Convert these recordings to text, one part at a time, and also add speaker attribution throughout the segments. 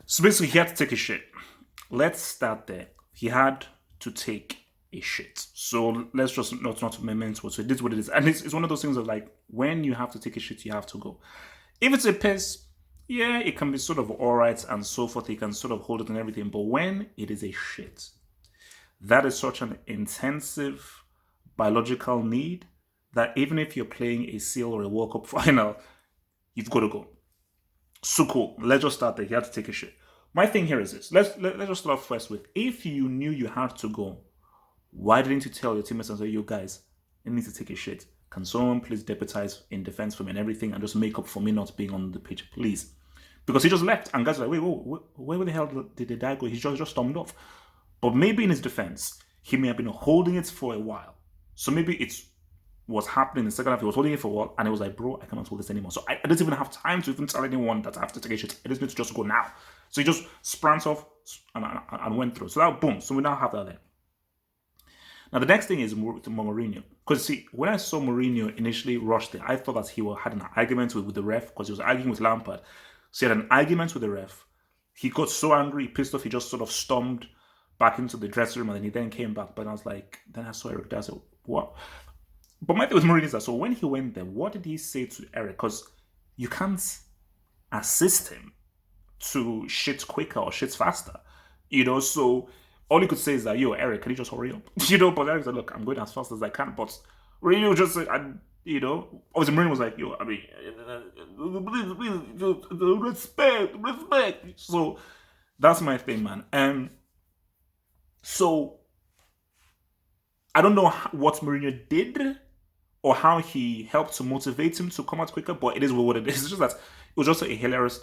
Speaker 1: So basically, he had to take a shit. Let's start there. He had to take a shit. So let's just not memento. So it is what it is, and it's one of those things of like when you have to take a shit, you have to go. If it's a piss, yeah, it can be sort of alright and so forth. You can sort of hold it and everything. But when it is a shit, that is such an intensive biological need that even if you're playing a SEAL or a World Cup final, you've got to go. So cool. Let's just start there. He had to take a shit. My thing here is this. Let's just start off first with if you knew you had to go, why didn't you tell your teammates and say, you guys, I need to take a shit? Can someone please deputize in defense for me and everything and just make up for me not being on the pitch, please? Because he just left and guys are like, wait, where the hell did the guy go? He just stormed off. But maybe in his defense, he may have been holding it for a while. So maybe it's was happening in the second half. He was holding it for a while and it was like, bro, I cannot hold this anymore. So I don't even have time to even tell anyone that I have to take a shit. I just need to just go now. So he just sprint off and went through. So that boom. So we now have that there. Now the next thing is Mourinho. Because see, when I saw Mourinho initially rush there, I thought that he had an argument with the ref because he was arguing with Lampard. So he had an argument with the ref. He got so angry, pissed off, he just sort of stormed back into the dressing room and then he then came back. But I was like, then I saw Eric there. I said, what? But my thing with Mourinho is that, so when he went there, what did he say to Eric? Because you can't assist him to shit quicker or shit faster, so all he could say is that, yo, Eric, can you just hurry up? But Eric said, look, I'm going as fast as I can. But Mourinho just said, obviously Mourinho was like, yo, I mean, respect. So that's my thing, man. So I don't know what Mourinho did or how he helped to motivate him to come out quicker, but it is what it is. It's just that it was just a hilarious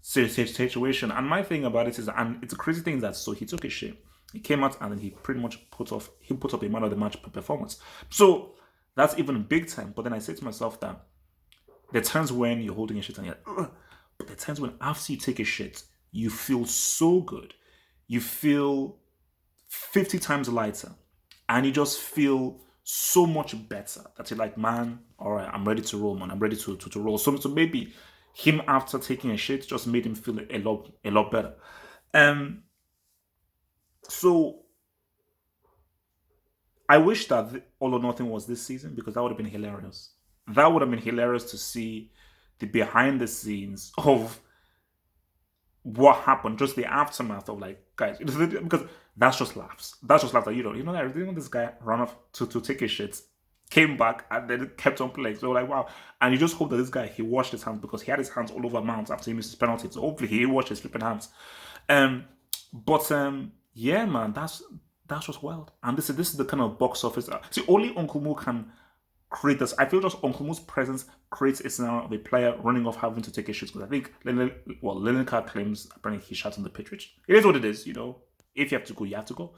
Speaker 1: situation. And my thing about it is, and it's a crazy thing that, so he took a shit. He came out and then he pretty much put up a man of the match performance. So that's even big time. But then I say to myself that there are times when you're holding a shit and you're like, but there are times when after you take a shit, you feel so good. You feel 50 times lighter. And you just feel so much better that you're like, man, all right, I'm ready to roll, man. I'm ready to roll. So maybe him after taking a shit just made him feel a lot better. So I wish that All or Nothing was this season because that would have been hilarious. That would have been hilarious to see the behind the scenes of what happened, just the aftermath of like, guys, because that's just laughs. That's just laughs that that this guy ran off to take his shit, came back and then kept on playing. So like, wow. And you just hope that this guy, he washed his hands because he had his hands all over Mount after he missed his penalty. So hopefully he washed his flipping hands. Yeah, man, that's just wild. And this is the kind of box office. See, only Uncle Mo can create this. I feel just Uncle Mo's presence creates a scenario of a player running off having to take a shit. Because I think Lineker claims apparently he shot on the pitch, which it is what it is, If you have to go, you have to go.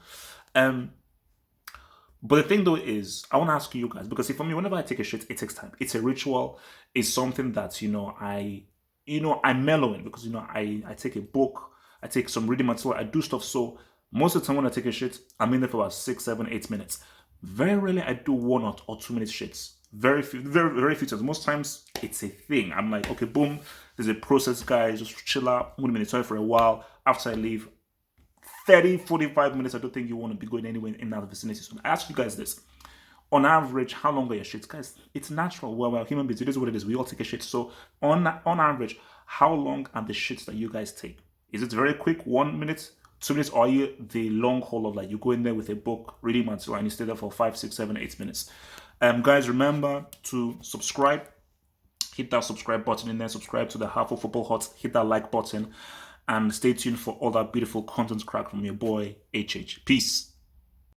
Speaker 1: But the thing though is, I want to ask you guys, because see, for me, whenever I take a shit, it takes time. It's a ritual. It's something that, I mellow in because, I take a book, I take some reading material, I do stuff. So most of the time when I take a shit, I'm in there for about 6, 7, 8 minutes. Very rarely I do 1 or 2 minute shits. Very few, very few times. Most times it's a thing. I'm like, okay, boom, there's a process, guys, just chill out. I'm going to be in the toilet for a while. After I leave, 30, 45 minutes, I don't think you want to be going anywhere in that vicinity. So I ask you guys this. On average, how long are your shits? Guys, it's natural. We're human beings. It is what it is. We all take a shit. So on average, how long are the shits that you guys take? Is it very quick, 1 minute, 2 minutes, or are you the long haul of like you go in there with a book, reading material, and you stay there for 5, 6, 7, 8 minutes? Guys, remember to subscribe. Hit that subscribe button in there. Subscribe to the Half of Football Hot. Hit that like button. And stay tuned for all that beautiful content crack from your boy, HH. Peace.